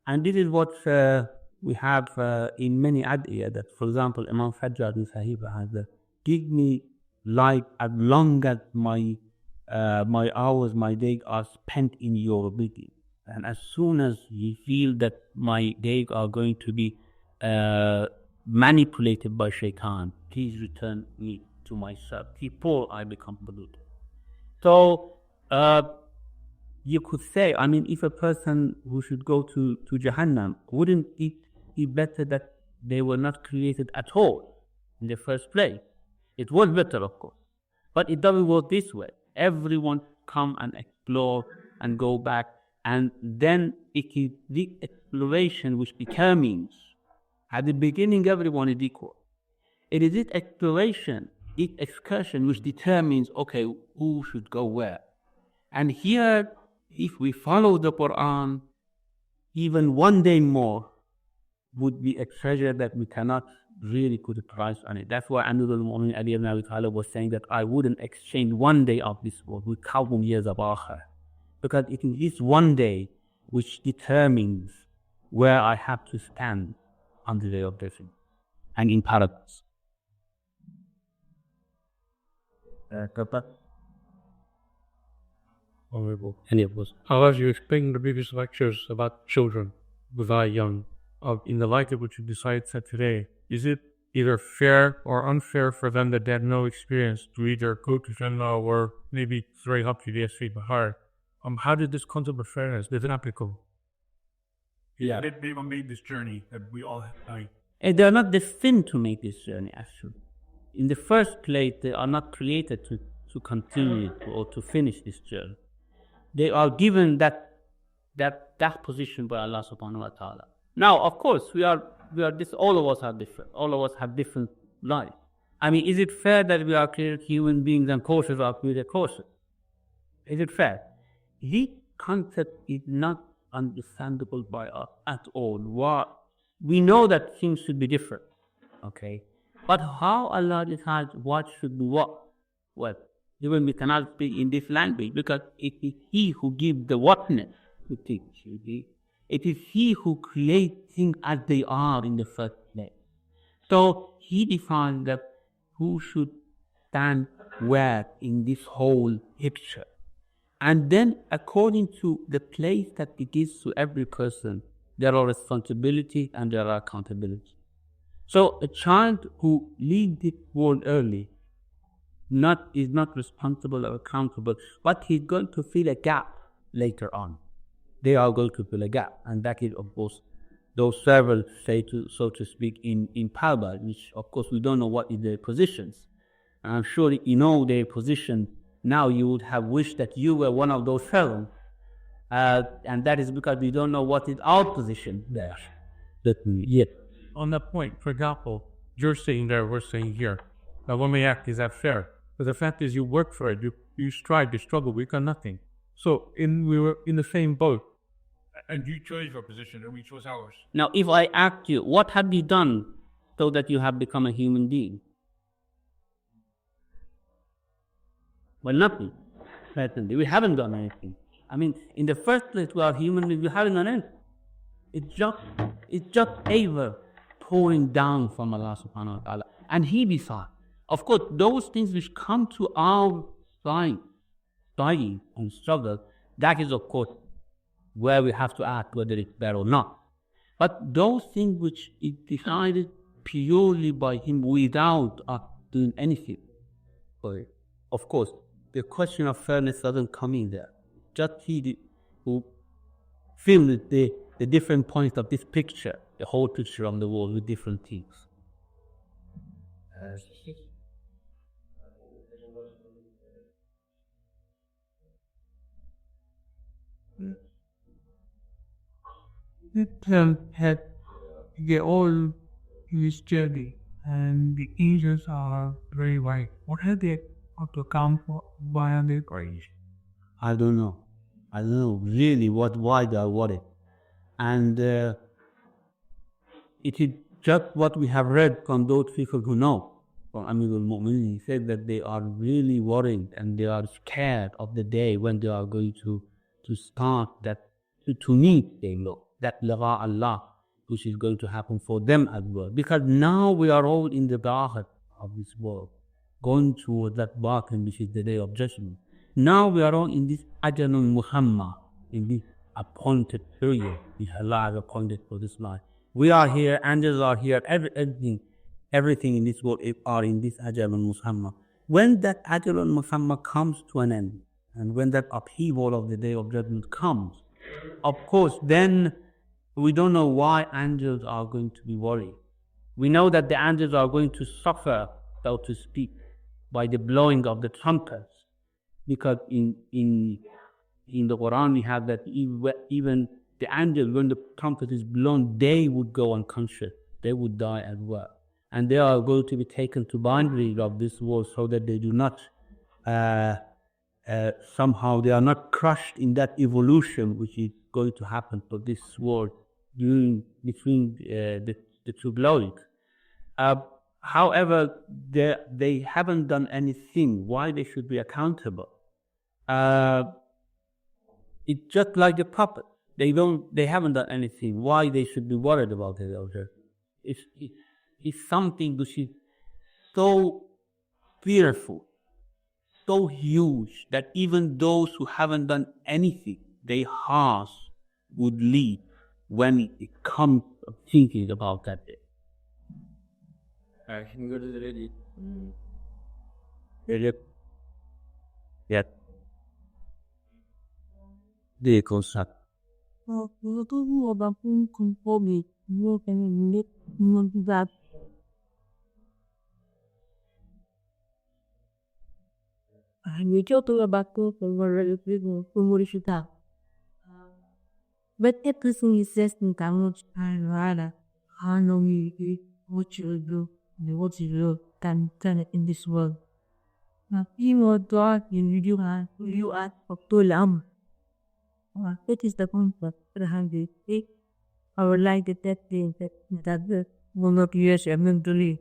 And this is what we have in many adiyah, that, for example, Imam Fajr in Sahiba has give me life as long as my hours, my days are spent in your obedience. And as soon as you feel that my days are going to be manipulated by shaitan, please return me to myself before I become polluted. So you could say, I mean, if a person who should go to Jahannam, wouldn't it be better that they were not created at all in the first place? It was better, of course, but it doesn't work this way. Everyone come and explore and go back, and then it is the exploration which determines. At the beginning, everyone is equal. It is this exploration, this excursion, which determines, okay, who should go where. And here, if we follow the Quran, even one day more would be a treasure that we cannot really put a price on it. That's why Amirul Mu'minin Ali ibn Abi Talib was saying that I wouldn't exchange one day of this world with 1,000 years of akhirah. Because it is this one day which determines where I have to stand on the day of judgment and in paradise. Honorable. Any of those? However, you explained in the previous lectures about children who die young. In the light of what you decided today, is it either fair or unfair for them that they had no experience to either go to Jannah or maybe it's very up to the SC Bahar? How did this concept of fairness is it applicable? Yeah. They made this journey that we all have. And they are not destined to make this journey, actually. In the first place, they are not created to continue or to finish this journey. They are given that position by Allah subhanahu wa ta'ala. Now, of course, we are this. All of us are different. All of us have different lives. I mean, is it fair that we are created human beings and cautious are created cautious? Is it fair? This concept is not understandable by us at all. We know that things should be different, okay? But how Allah decides what should be what? Well, even we cannot speak in this language because it is He who gives the whatness to things. It is He who creates things as they are in the first place. So He defines that who should stand where in this whole picture. And then according to the place that it gives to every person, there are responsibility and there are accountability. So a child who leaves this world early is not responsible or accountable, but he's going to fill a gap later on. They are going to fill a gap, and that is, of course, those servants say, so to speak, in parable, which, of course, we don't know what is their positions. And I'm sure you know their position. Now you would have wished that you were one of those servants, and that is because we don't know what is our position there. Yet. On that point, for example, you're saying there, we're saying here. Now, when we act, is that fair? But the fact is, you work for it, you strive, you struggle, we got nothing. So, we were in the same boat. And you chose your position, and we chose ours. Now, if I ask you, what have you done so that you have become a human being? Well, nothing. Certainly, we haven't done anything. I mean, in the first place, we are human beings. We haven't done anything. It's just favor pouring down from Allah subhanahu wa ta'ala. And He decides. Of course, those things which come to our side, study and struggle, that is, of course, where we have to act whether it's bad or not. But those things which is decided purely by Him without us doing anything, of course, the question of fairness doesn't come in there. Just He who filled the different points of this picture, the whole picture of the world with different things. It had they all his journey and the angels are very wide. What have they got to account for? Why are they crazy? I don't know really why they are worried. And it is just what we have read from those people who know. From Amirul Mu'minin, he said that they are really worried and they are scared of the day when they are going to start to meet their Lord, that laqa Allah, which is going to happen for them as well. Because now we are all in the barat of this world, going towards that batin, which is the day of judgment. Now we are all in this ajalun muhammad, in this appointed period, which Allah has appointed for this life. We are here, angels are here, everything in this world are in this ajalun muhammad. When that ajalun muhammad comes to an end, and when that upheaval of the day of judgment comes, of course, then we don't know why angels are going to be worried. We know that the angels are going to suffer, so to speak, by the blowing of the trumpets. Because in the Quran we have that even the angels, when the trumpet is blown, they would go unconscious. They would die as well. And they are going to be taken to boundaries of this world so that they do not somehow they are not crushed in that evolution which is going to happen for this world between the two glories. However, they haven't done anything. Why they should be accountable? It's just like the puppet. They haven't done anything. Why they should be worried about it? It's something which is so fearful, so huge that even those who haven't done anything, their hearts would leap when it comes to thinking about that day. I can go to the lady. Yeah. The concept. But everything is just in Kamuch and Rada. I know what you do and what you do can turn it in this world. Now, you God, you are for Tulam. It is the comfort that I have. I would like that thing that will not use your mentally.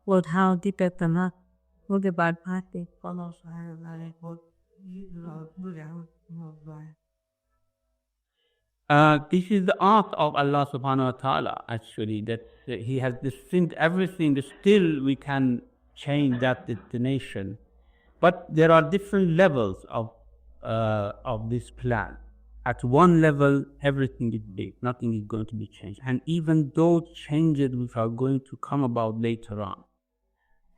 What how deep at the not? What about party? Follows what you This is the art of Allah subhanahu wa ta'ala, actually, that He has destined everything, still we can change that destination. But there are different levels of this plan. At one level, everything is big, nothing is going to be changed. And even those changes which are going to come about later on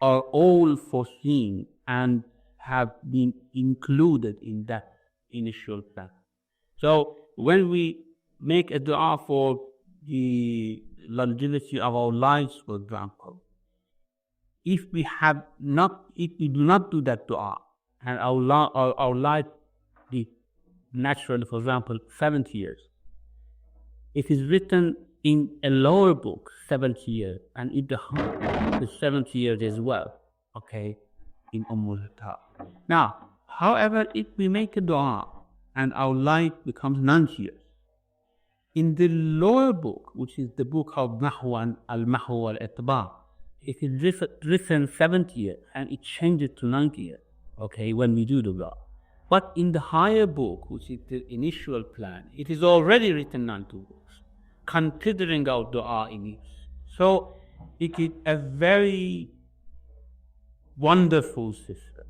are all foreseen and have been included in that initial plan. So when we make a dua for the longevity of our lives, for example, if we do not do that dua, and our life is naturally, for example, 70 years, it is written in a lower book 70 years, and in the 70 years as well, okay, in Ummul-Kitab. Now, however, if we make a dua and our life becomes 90 years, in the lower book, which is the book of Nahwan al-Mahw al-Itba', it is written 70 years and it changes to 90 years, okay, when we do the dua. But in the higher book, which is the initial plan, it is already written 90 books, considering our dua in it. So it is a very wonderful system,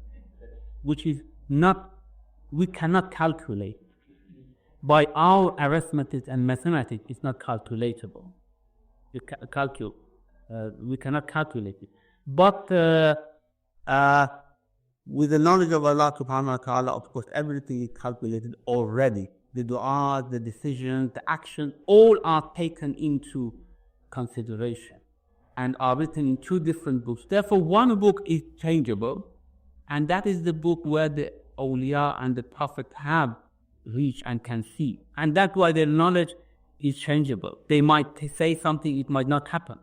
which is we cannot calculate. By our arithmetic and mathematics, it's not calculatable. We cannot calculate it. But with the knowledge of Allah subhanahu wa ta'ala, of course, everything is calculated already. The dua, the decisions, the actions, all are taken into consideration and are written in two different books. Therefore, one book is changeable, and that is the book where the awliya and the Prophet have reached and can see. And that's why their knowledge is changeable. They might say something, it might not happen,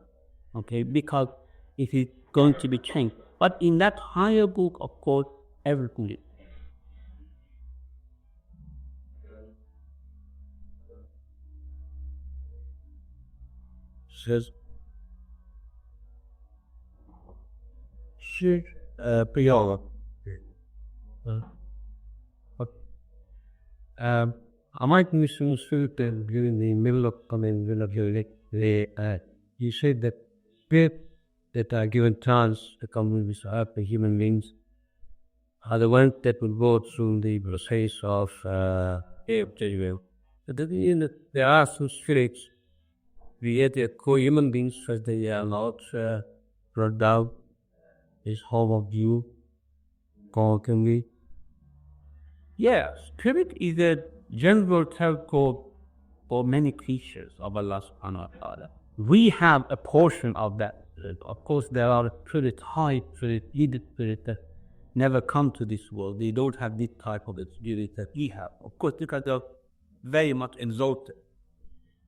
okay, because it is going to be changed. But in that higher book, of course, everything is. Says, I might misunderstood during the middle of you said that spirit that are given chance to come with the human beings are the ones that will go through the process of there are some spirits created co-human beings, so they are not brought down this whole of you. Can we? Yeah, spirit is a general term code for many creatures of Allah subhanahu wa ta'ala. We have a portion of that. Of course, there are spirit, high spirit, hidden spirit that never come to this world. They don't have this type of spirit that we have. Of course, because they're very much exalted.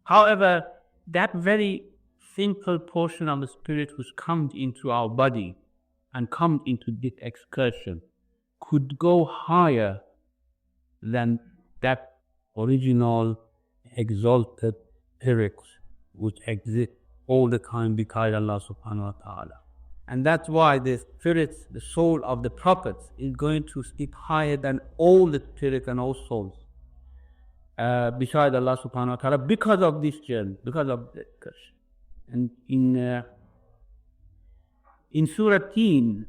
However, that very simple portion of the spirit which comes into our body and comes into this excursion could go higher than that original exalted spirits which exist all the time beside Allah subhanahu wa ta'ala. And that's why the spirits, the soul of the prophets is going to sit higher than all the spirits and all souls beside Allah subhanahu wa ta'ala because of this journey, because of the curse. And in Surah Yaseen,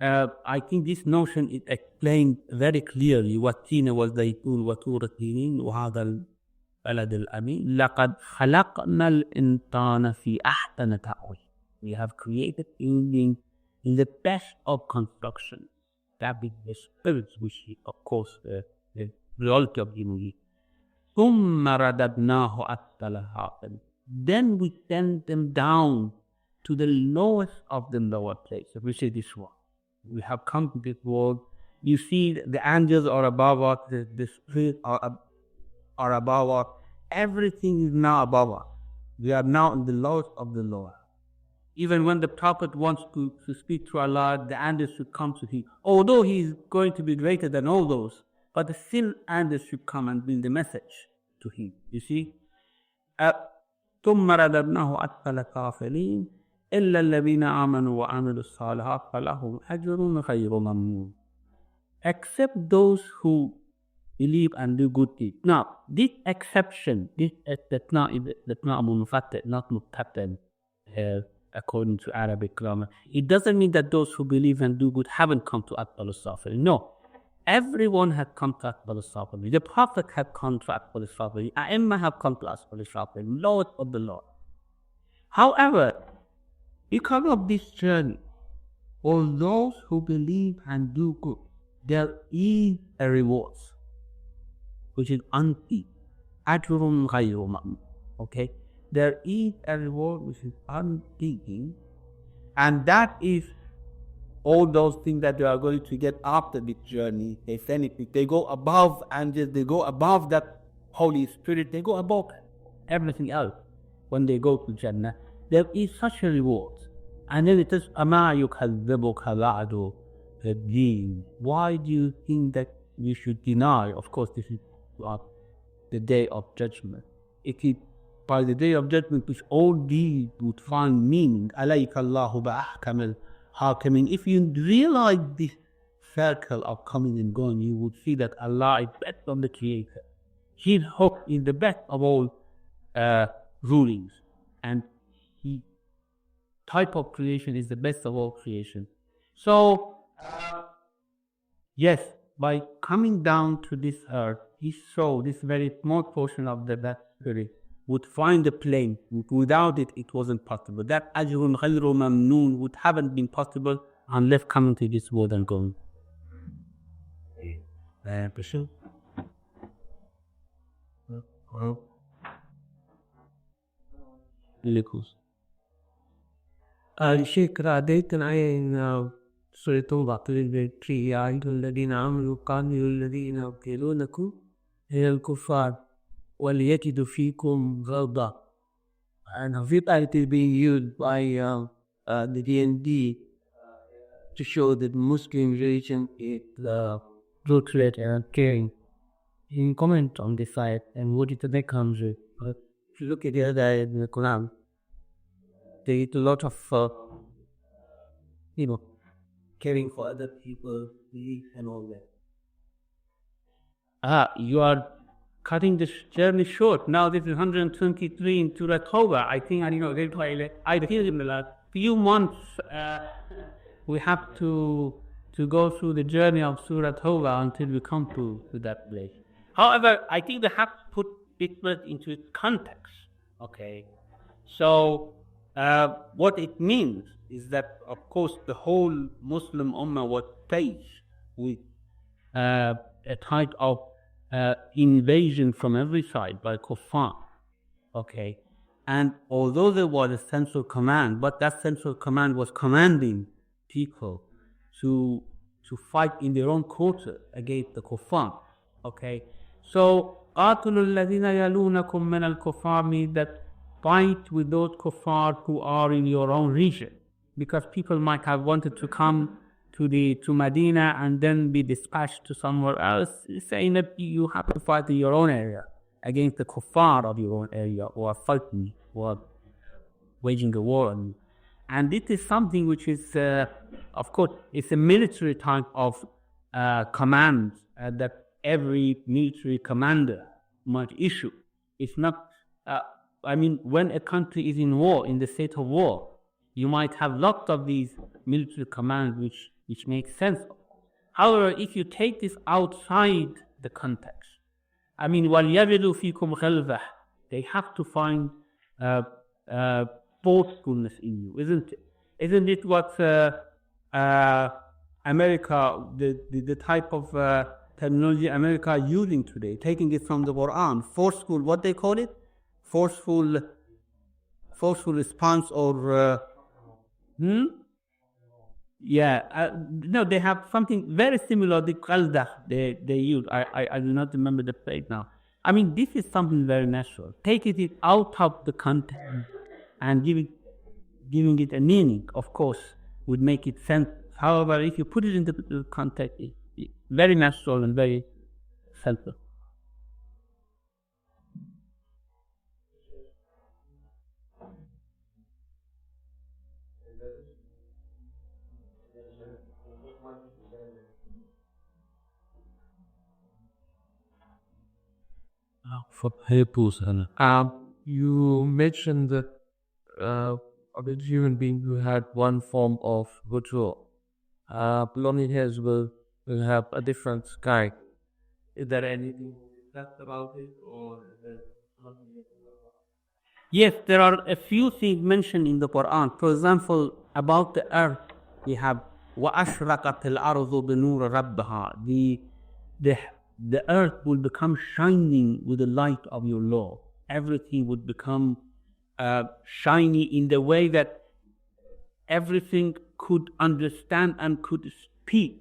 I think this notion is explained very clearly. وَالتِّينَ وَالزَّيْتُونَ وَطُورِ سِينِينَ وَهَذَا الْبَلَدِ الْأَمِينَ لَقَدْ خَلَقْنَا الْإِنسَانَ فِي أَحْسَنِ تَقْوِيمٍ. We have created human being in the best of construction. That being the spirits, which is, of course, the result of human being. ثُمَّ رَدَدْنَاهُ أَسْفَلَ سَافِلِينَ. Then we send them down to the lowest of the lower places, which is this world. We have come to this world. You see, the angels are above us, the spirits are above us. Everything is now above us. We are now in the lowest of the lower. Even when the Prophet wants to speak to Allah, the angels should come to him. Although he is going to be greater than all those, but still angels should come and bring the message to him. You see? ثُمَّ رَدَدْنَاهُ أَسْفَلَ سَافِلِينَ إِلَّا الَّذِينَ آمَنُوا وَعَمِلُوا الصَّالِحَاتِ فَلَهُمْ أَجْرٌ غَيْرُ مَمْنُونٍ. Except those who believe and do good deeds. Now, this exception, that's not munfattah, not muqaddam, according to Arabic grammar. It doesn't mean that those who believe and do good haven't come to Atbalus Safari. No. Everyone had come to Atbalus Safari. The Prophet had come to Atbalus Safari. A'imma have come to Atbalus Safari. Lord of the Lord. However, because of this journey, all those who believe and do good, there is a reward, which is unfeed. Ajrun ghayru mamnun. Okay? There is a reward which is unfeeding, and that is all those things that they are going to get after this journey. They go above angels, they go above that Holy Spirit, they go above everything else when they go to Jannah. There is such a reward. And then it says, أَمَا يُكَذِّبُكَ بَعْدُ الدِّينِ. Why do you think that you should deny? Of course, this is the day of judgment. It is by the day of judgment which all deeds would find meaning. عَلَيْكَ اللَّهُ بَأَحْكَمِ الْحَاكِمِينَ. If you realize this circle of coming and going, you would see that Allah is best of the Creator. His hope is the best of all rulings. And His type of creation is the best of all creation. So, yes, by coming down to this earth, His soul, this very small portion of the best spirit, would find a plane. Without it, it wasn't possible. That ajrun ghayru mamnoon would haven't been possible unless coming to this world and going. الشيخ رأيت إن سورة توبة 3 يا أيها الذين آمنوا قاتلوا الذين يقتلونكم من الكفار وليجدوا فيكم غلظة. And it is being used by the DND to show that Muslim religion is ruthless and caring. In comment on this side, and what is the next country? If you look at the other in the Quran, there is a lot of caring for other people and all that. You are cutting this journey short. Now this is 123 in Surah Tawbah. I think I feel in the last few months we have to go through the journey of Surah Tawbah until we come to that place. However, I think they have to put it into its context. Okay, so what it means is that, of course, the whole Muslim Ummah was faced with a type of invasion from every side by kuffar. Okay, and although there was a central command, but that central command was commanding people to fight in their own quarter against the kuffar. Okay, so قَاتُلُوا الَّذِينَ يَلُونَكُمْ مِنَ الْكُفَّارِ means that fight with those kuffar who are in your own region, because people might have wanted to come to Medina and then be dispatched to somewhere else, saying that you have to fight in your own area against the kuffar of your own area, or fighting, or waging a war on you. And this is something which is, of course, it's a military type of command that every military commander might issue. It's not, when a country is in war, in the state of war, you might have lots of these military commands which make sense. However, if you take this outside the context, وَلْيَجِدُوا فِيكُمْ غَلْظَةً, they have to find forcefulness in you, isn't it? Isn't it what America, the type of terminology America is using today, taking it from the Quran, forceful, what they call it? Forceful response, or no, they have something very similar, the qaldah they use. I do not remember the phrase now. This is something very natural. Taking it out of the context and giving it a meaning, of course, would make it sense. However, if you put it into the context, it's very natural and very simple. You mentioned that of a human being who had one form of ritual, loneliness will have a different sky. Is there anything about it, or Yes, there are a few things mentioned in the Quran. For example, about the earth, we have وَأَشْرَقَتِ الْأَرْضُ بِنُورِ رَبِّهَا. The earth will become shining with the light of your Lord. Everything would become shiny in the way that everything could understand and could speak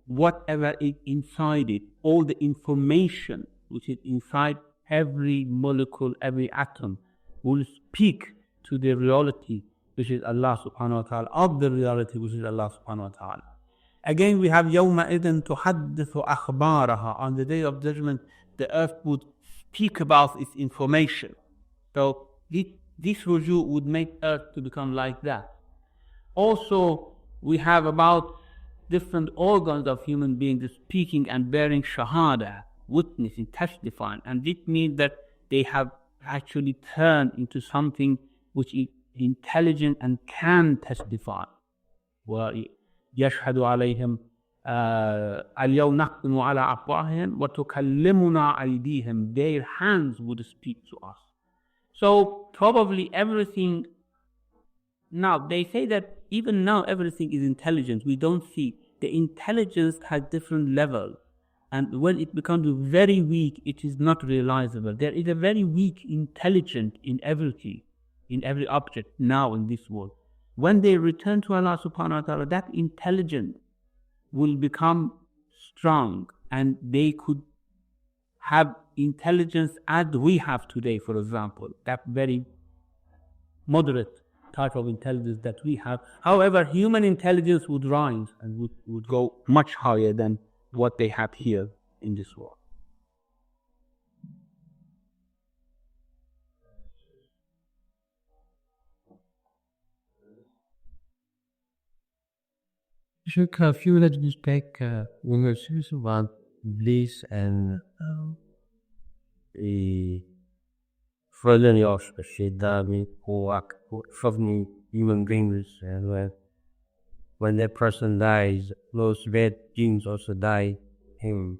whatever is inside it. All the information which is inside every molecule, every atom, will speak to the reality which is Allah subhanahu wa ta'ala, of the reality which is Allah subhanahu wa ta'ala. Again, we have يَوْمَئِذٍ تُحَدِّثُ أَخْبَارَهَا. On the Day of Judgment, the earth would speak about its information. So this ruju would make earth to become like that. Also, we have about different organs of human beings speaking and bearing shahada, witnessing, testifying. And this means that they have actually turned into something which is intelligent and can testify. يشهد عليهم اليوم نختم على أفواههم وتكلمنا أيديهم. Their hands would speak to us. So probably everything now, they say that even now everything is intelligent. We don't see. The intelligence has different levels, and when it becomes very weak, it is not realizable. There is a very weak intelligence in everything, in every object now in this world. When they return to Allah subhanahu wa ta'ala, that intelligence will become strong, and they could have intelligence as we have today, for example, that very moderate type of intelligence that we have. However, human intelligence would rise and would go much higher than what they have here in this world. A few legends back, we were serious about bliss and further your shedami from human beings, and when that person dies, those bad genes also die him.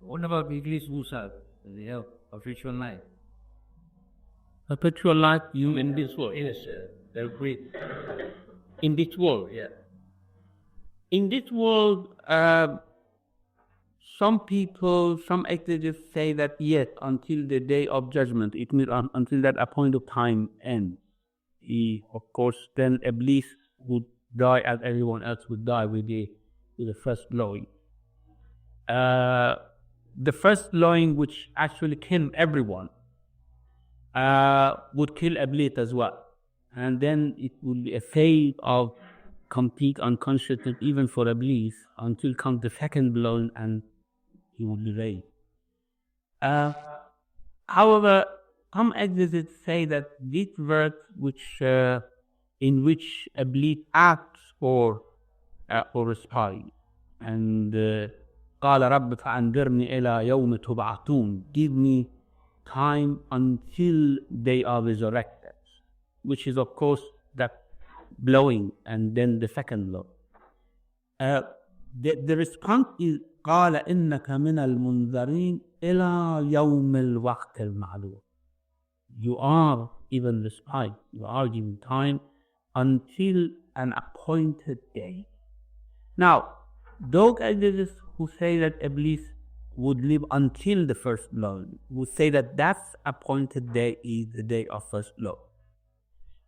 What about Iblis Musa? They have a spiritual life. A spiritual life, you in this world, yes, they're great. In this world, yeah. In this world, some people, some exegetes say that yes, until the Day of Judgment, it means until that appointed of time ends. Of course, then Iblis would die as everyone else would die with the first blowing. The first blowing, which actually killed everyone, would kill Iblis as well. And then it would be a phase of complete unconsciousness even for Iblis until comes the second blow and he will be raised. However, some exegetes say that this verse in which Iblis asks for respite and قال رب فأنذرني إلى يوم تبعثون, give me time until they are resurrected, which is of course that blowing and then the second blow. The response is قال إنك من المنذرين إلى يوم الوقت المعلوم. You are even respite, you are given time until an appointed day. Now, those exegetes who say that Iblis would live until the first blow would say that that appointed day is the day of first blow.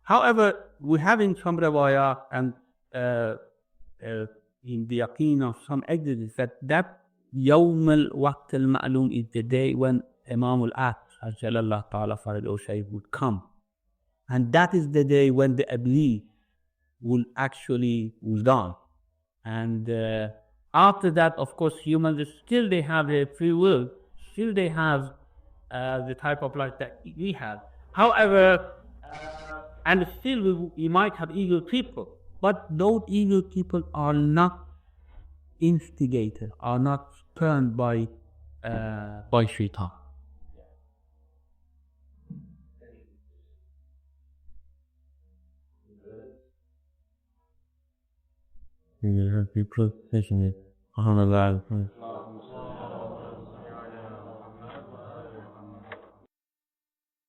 However, we have in some riwayah and in the yaqeen of some exegetes that Yawm al-Waqt al-Ma'lum is the day when Imam al-Aqs Jalallah Ta'ala Farid Shaykh would come. And that is the day when the Iblis will actually die. And after that, of course, humans still they have their free will, still they have the type of life that we have. However, and still we might have evil people, but those evil people are not instigated, are not turned by shaitan. People pushing it.